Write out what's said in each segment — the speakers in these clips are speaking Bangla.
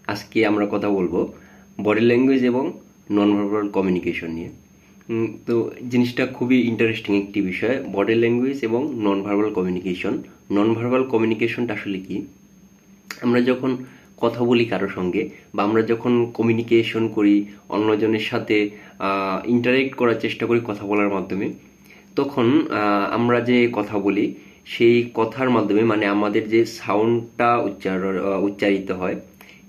আজকে আমরা কথা বলবো বডি ল্যাঙ্গুয়েজ এবং নন ভার্বাল কমিউনিকেশন নিয়ে। তো জিনিসটা খুবই ইন্টারেস্টিং একটি বিষয়, বডি ল্যাঙ্গুয়েজ এবং non verbal communication. Non verbal কমিউনিকেশনটা আসলে কি? আমরা যখন কথা বলি কারোর সঙ্গে বা আমরা যখন কমিউনিকেশন করি, অন্যজনের সাথে ইন্টারেক্ট করার চেষ্টা করি কথা বলার মাধ্যমে, তখন আমরা যে কথা বলি সেই কথার মাধ্যমে, মানে আমাদের যে সাউন্ডটা উচ্চারিত হয়,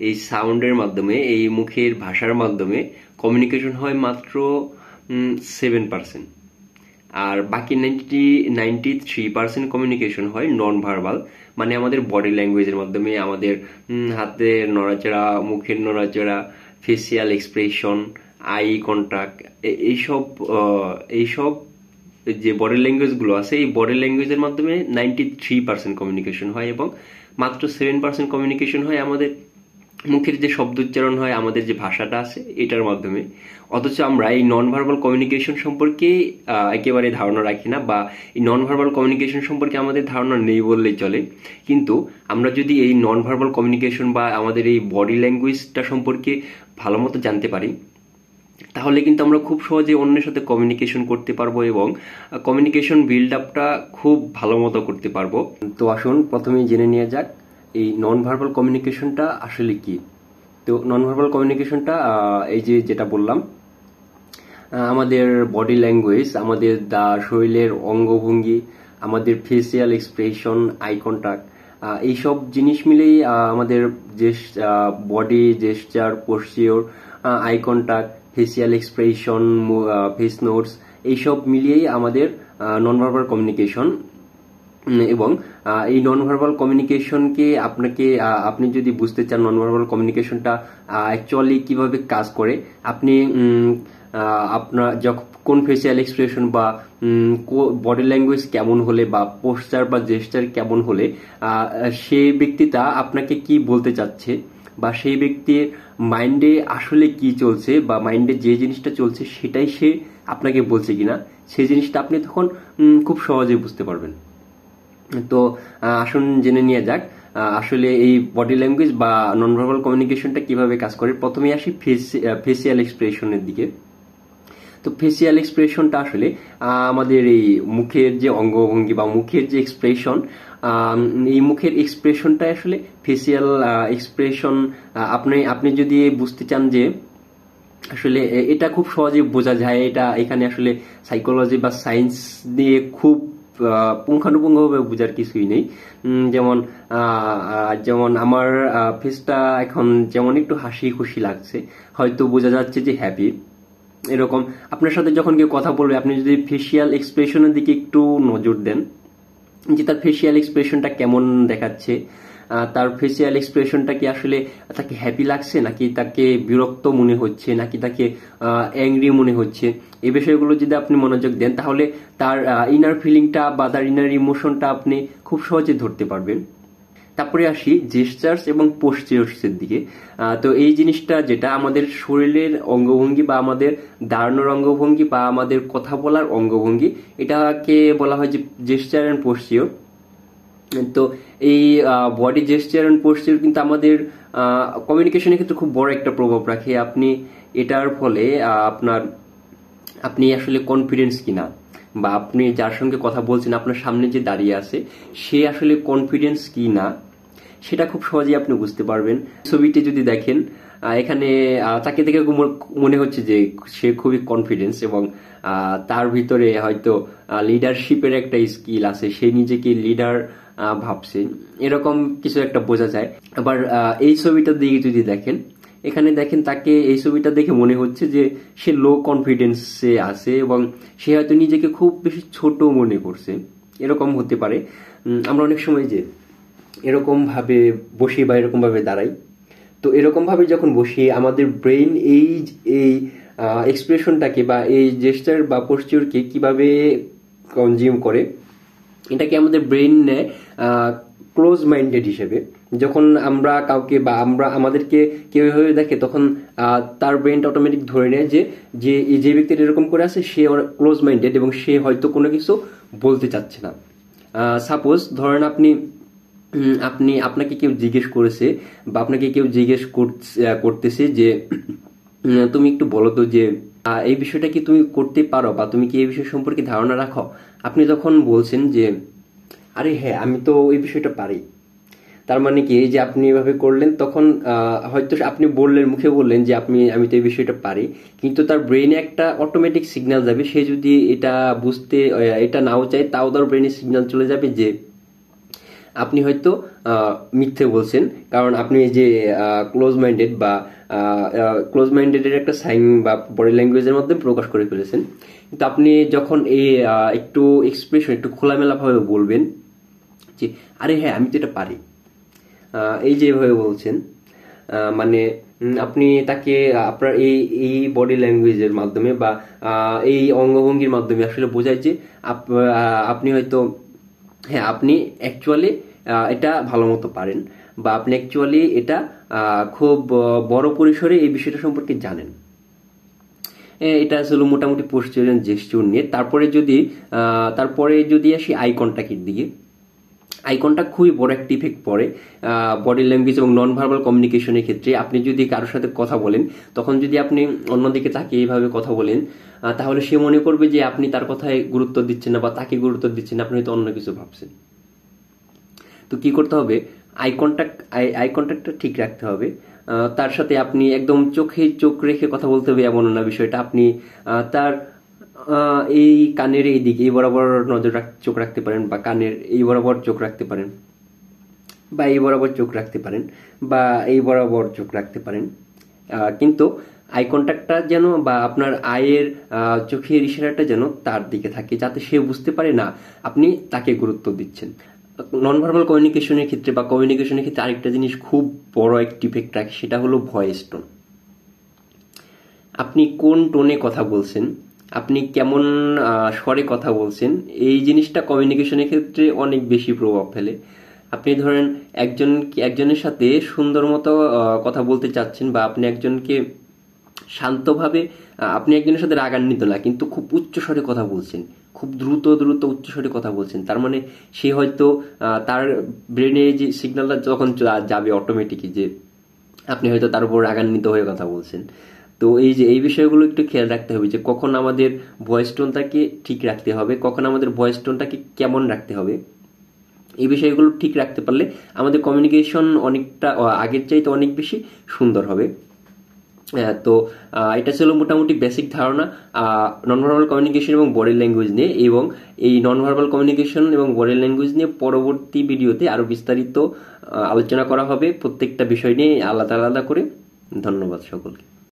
এই সাউন্ডের মাধ্যমে, এই মুখের ভাষার মাধ্যমে কমিউনিকেশন হয় মাত্র 7%। আর বাকি 93% কমিউনিকেশন হয় নন ভার্বাল, মানে আমাদের বডি ল্যাঙ্গুয়েজের মাধ্যমে, আমাদের হাতের নড়াচড়া, মুখের নড়াচড়া, ফেসিয়াল এক্সপ্রেশন, আই কন্ট্যাক্ট, এইসব এইসব যে বডি ল্যাঙ্গুয়েজগুলো আছে, এই বডি ল্যাঙ্গুয়েজের মাধ্যমে 93% কমিউনিকেশন হয় এবং মাত্র 7% কমিউনিকেশন হয় আমাদের মুখের যে শব্দ উচ্চারণ হয়, আমাদের যে ভাষাটা আছে এটার মাধ্যমে। অথচ আমরা এই নন ভার্বাল কমিউনিকেশন সম্পর্কে একেবারে ধারণা রাখি না, বা এই নন ভার্বাল কমিউনিকেশন সম্পর্কে আমাদের ধারণা নেই বললেই চলে। কিন্তু আমরা যদি এই নন ভার্বাল কমিউনিকেশন বা আমাদের এই বডি ল্যাঙ্গুয়েজটা সম্পর্কে ভালো মতো জানতে পারি, তাহলে কিন্তু আমরা খুব সহজে অন্যের সাথে কমিউনিকেশন করতে পারবো এবং কমিউনিকেশন বিল্ড আপটা খুব ভালো মতো করতে পারবো। তো আসুন প্রথমেই জেনে নিয়ে যাক এই নন ভার্বাল কমিউনিকেশনটা আসলে কি। তো নন ভার্বাল কমিউনিকেশনটা এই যে যেটা বললাম, আমাদের বডি ল্যাঙ্গুয়েজ, আমাদের শরীরের অঙ্গভঙ্গি, আমাদের ফেসিয়াল এক্সপ্রেশন, আই কন্ট্যাক্ট, এইসব জিনিস মিলেই আমাদের যে body gesture, posture, eye contact, facial expression, face notes, এইসব মিলিয়েই আমাদের নন ভার্বাল কমিউনিকেশন। এবং এই নন ভার্বাল কমিউনিকেশনকে আপনি যদি বুঝতে চান নন ভার্বাল কমিউনিকেশনটা অ্যাকচুয়ালি কিভাবে কাজ করে, আপনি আপনার যখন কোন ফেসিয়াল এক্সপ্রেশন বা বডি ল্যাঙ্গুয়েজ কেমন হলে বা পোস্টার বা জেস্টার কেমন হলে সেই ব্যক্তিটা আপনাকে কি বলতে চাচ্ছে, বা সেই ব্যক্তির মাইন্ডে আসলে কি চলছে, বা মাইন্ডে যে জিনিসটা চলছে সেটাই সে আপনাকে বলছে কিনা, সেই জিনিসটা আপনি তখন খুব সহজে বুঝতে পারবেন। তো আসুন জেনে নিয়ে যাক আসলে এই বডি ল্যাঙ্গুয়েজ বা নন ভার্বাল কমিউনিকেশনটা কিভাবে কাজ করে। প্রথমে আসি ফেসিয়াল এক্সপ্রেশনের দিকে। তো ফেসিয়াল এক্সপ্রেশনটা আসলে আমাদের এই মুখের যে অঙ্গভঙ্গি বা মুখের যে এক্সপ্রেশন, এই মুখের এক্সপ্রেশনটা আসলে ফেসিয়াল এক্সপ্রেশন। আপনি যদি বুঝতে চান যে আসলে এটা খুব সহজে বোঝা যায়, এটা এখানে আসলে সাইকোলজি বা সায়েন্স দিয়ে খুব পুঙ্খানুপুঙ্খভাবে বোঝার কিছুই নেই। যেমন যেমন আমার ফেসটা এখন যেমন একটু হাসি খুশি লাগছে, হয়তো বোঝা যাচ্ছে যে হ্যাপি। এরকম আপনার সাথে যখন কেউ কথা বলবে, আপনি যদি ফেসিয়াল এক্সপ্রেশনের দিকে একটু নজর দেন যে তার ফেসিয়াল এক্সপ্রেশনটা কেমন দেখাচ্ছে, তার ফেসিয়াল এক্সপ্রেশনটা কি আসলে তাকে হ্যাপি লাগছে, নাকি তাকে বিরক্ত মনে হচ্ছে, নাকি তাকে অ্যাংরি মনে হচ্ছে, এই বিষয়গুলো যদি আপনি মনোযোগ দেন, তাহলে তার ইনার ফিলিংটা বা তার ইনার ইমোশনটা আপনি খুব সহজে ধরতে পারবেন। তারপরে আসি জেস্টার্স এবং পোস্টিওরসের দিকে। তো এই জিনিসটা যেটা আমাদের শরীরের অঙ্গভঙ্গি বা আমাদের দাঁড়ানোর অঙ্গভঙ্গি বা আমাদের কথা বলার অঙ্গভঙ্গি, এটাকে বলা হয় যে জেস্টার অ্যান্ড পোস্টিওর। তো এই বডি জেস্টার অ্যান্ড পোস্টিওর কিন্তু আমাদের কমিউনিকেশনের ক্ষেত্রে খুব বড় একটা প্রভাব রাখে। এটার ফলে আপনি আসলে কনফিডেন্স কিনা, বা আপনি যার সঙ্গে কথা বলছেন, আপনার সামনে যে দাঁড়িয়ে আছে সে আসলে কনফিডেন্স কি না, সেটা খুব সহজেই আপনি বুঝতে পারবেন। ছবিটি যদি দেখেন, এখানে তাকে দেখে মনে হচ্ছে যে সে খুবই কনফিডেন্স এবং তার ভিতরে হয়তো লিডারশিপের একটা স্কিল আছে, সে নিজেকে লিডার ভাবছে, এরকম কিছু একটা বোঝা যায়। আবার এই ছবিটার দিকে যদি দেখেন, এখানে দেখেন তাকে এই ছবিটা দেখে মনে হচ্ছে যে সে লো কনফিডেন্সে আছে এবং সে হয়তো নিজেকে খুব বেশি ছোট মনে করছে, এরকম হতে পারে। আমরা অনেক সময় যে এরকম ভাবে বসি বা এরকম ভাবে দাঁড়াই, তো এরকম ভাবে যখন বসি আমাদের ব্রেইন এই এই এক্সপ্রেশনটাকে বা এই জেস্টার বা পোস্টিওরকে কিভাবে কনজিউম করে, এটাকে আমাদের ব্রেইন নেয় ক্লোজ মাইন্ডেড হিসেবে। যখন আমরা কাউকে বা আমাদেরকে কেউ এভাবে দেখে, তখন তার ব্রেইনটা অটোমেটিক ধরে নেয় যে যে ব্যক্তিটা এরকম করে আছে সে ক্লোজ মাইন্ডেড এবং সে হয়তো কোনো কিছু বলতে চাচ্ছে না। সাপোজ ধরেন আপনি আপনাকে কেউ জিজ্ঞেস করেছে বা আপনাকে কেউ জিজ্ঞেস করতেছে যে তুমি একটু বলো তো যে এই বিষয়টা কি তুমি করতে পারো বা তুমি কি এই বিষয় সম্পর্কে ধারণা রাখো। আপনি তখন বলছেন যে আরে হ্যাঁ, আমি তো এই বিষয়টা পারি। তার মানে কি, এই যে আপনি এভাবে করলেন, তখন হয়তো আপনি বললেন, মুখে বললেন যে আমি তো এই বিষয়টা পারি, কিন্তু তার ব্রেনে একটা অটোমেটিক সিগন্যাল যাবে। সে যদি এটা বুঝতে এটা নাও চায়, তাও তার ব্রেনে সিগন্যাল চলে যাবে যে আপনি হয়তো মিথ্যে বলছেন, কারণ আপনি যে ক্লোজ মাইন্ডেডের একটা সাইন বা বডি ল্যাঙ্গুয়েজের মাধ্যমে প্রকাশ করে ফেলেছেন। কিন্তু আপনি যখন এই একটু এক্সপ্রেশন, একটু খোলামেলা ভাবে বলবেন যে আরে হ্যাঁ, আমি তো এটা পারি, এই যে এভাবে বলছেন, মানে আপনি তাকে আপনার এই এই বডি ল্যাঙ্গুয়েজের মাধ্যমে বা এই অঙ্গভঙ্গির মাধ্যমে আসলে বোঝায় যে আপনি হয়তো, হ্যাঁ, আপনি অ্যাকচুয়ালি এটা ভালো মতো পারেন, বা আপনি অ্যাকচুয়ালি এটা খুব বড় পরিসরে এই বিষয়টা সম্পর্কে জানেন। এটা আসলে মোটামুটি পোস্টার এন্ড জেস্চার নিয়ে। তারপরে যদি আসি আই কন্ট্যাক্টের দিকে, আই কন্ট্যাক্ট খুবই বড় একটা ইফেক্ট পড়ে বডি ল্যাঙ্গুয়েজ এবং নন ভার্বাল কমিউনিকেশনের ক্ষেত্রে। আপনি যদি কারোর সাথে কথা বলেন, তখন যদি আপনি অন্যদিকে তাকিয়ে এইভাবে কথা বলেন, তাহলে সে মনে করবে যে আপনি তার কথায় গুরুত্ব দিচ্ছেন না বা তাকে গুরুত্ব দিচ্ছেন না, আপনি হয়তো অন্য কিছু ভাবছেন। তো কি করতে হবে, আই কন্ট্যাক্টটা ঠিক রাখতে হবে। তার সাথে আপনি একদম চোখে চোখ রেখে কথা বলতে হবে এমন না বিষয়টা। আপনি তার এই কানের এই দিকে এই বরাবর চোখ রাখতে পারেন, বা কানের এই বরাবর চোখ রাখতে পারেন, বা এই বরাবর চোখ রাখতে পারেন, বা এই বরাবর চোখ রাখতে পারেন। কিন্তু আই কন্ট্যাক্টটা যেন, বা আপনার আয়ের চোখের ইশারাটা যেন তার দিকে থাকে, যাতে সে বুঝতে পারে না আপনি তাকে গুরুত্ব দিচ্ছেন। নন ভার্বাল কমিউনিকেশনের ক্ষেত্রে বা কমিউনিকেশনের ক্ষেত্রে আরেকটা জিনিস খুব বড় একটি ইফেক্ট রাখে, সেটা হলো ভয়েস টোন। আপনি কোন টোনে কথা বলছেন, আপনি কেমন স্বরে কথা বলছেন, এই জিনিসটা কমিউনিকেশনের ক্ষেত্রে অনেক বেশি প্রভাব ফেলে। আপনি ধরেন একজনের সাথে সুন্দর মতো কথা বলতে চাচ্ছেন, বা আপনি একজনকে শান্তভাবে, আপনি একজনের সাথে রাগান্বিত না, কিন্তু খুব উচ্চ স্বরে কথা বলছেন, খুব দ্রুত দ্রুত উচ্চ স্বরে কথা বলছেন, তার মানে সে হয়তো তার ব্রেনে যে সিগন্যালটা যখন যাবে অটোমেটিকই যে আপনি হয়তো তার উপর রাগান্বিত হয়ে কথা বলছেন। তো এই বিষয়গুলো একটু খেয়াল রাখতে হবে যে কখন আমাদের ভয়েস টোনটাকে ঠিক রাখতে হবে, কখন আমাদের ভয়েস টোনটাকে কেমন রাখতে হবে। এই বিষয়গুলো ঠিক রাখতে পারলে আমাদের কমিউনিকেশন অনেকটা আগের চাইতে অনেক বেশি সুন্দর হবে। তো এটা ছিল মোটামুটি বেসিক ধারণা নন ভার্বাল কমিউনিকেশন এবং বডি ল্যাঙ্গুয়েজ নিয়ে। এবং এই নন ভার্বাল কমিউনিকেশন এবং বডি ল্যাঙ্গুয়েজ নিয়ে পরবর্তী ভিডিওতে আরো বিস্তারিত আলোচনা করা হবে, প্রত্যেকটা বিষয় নিয়ে আলাদা আলাদা করে। ধন্যবাদ সকলকে।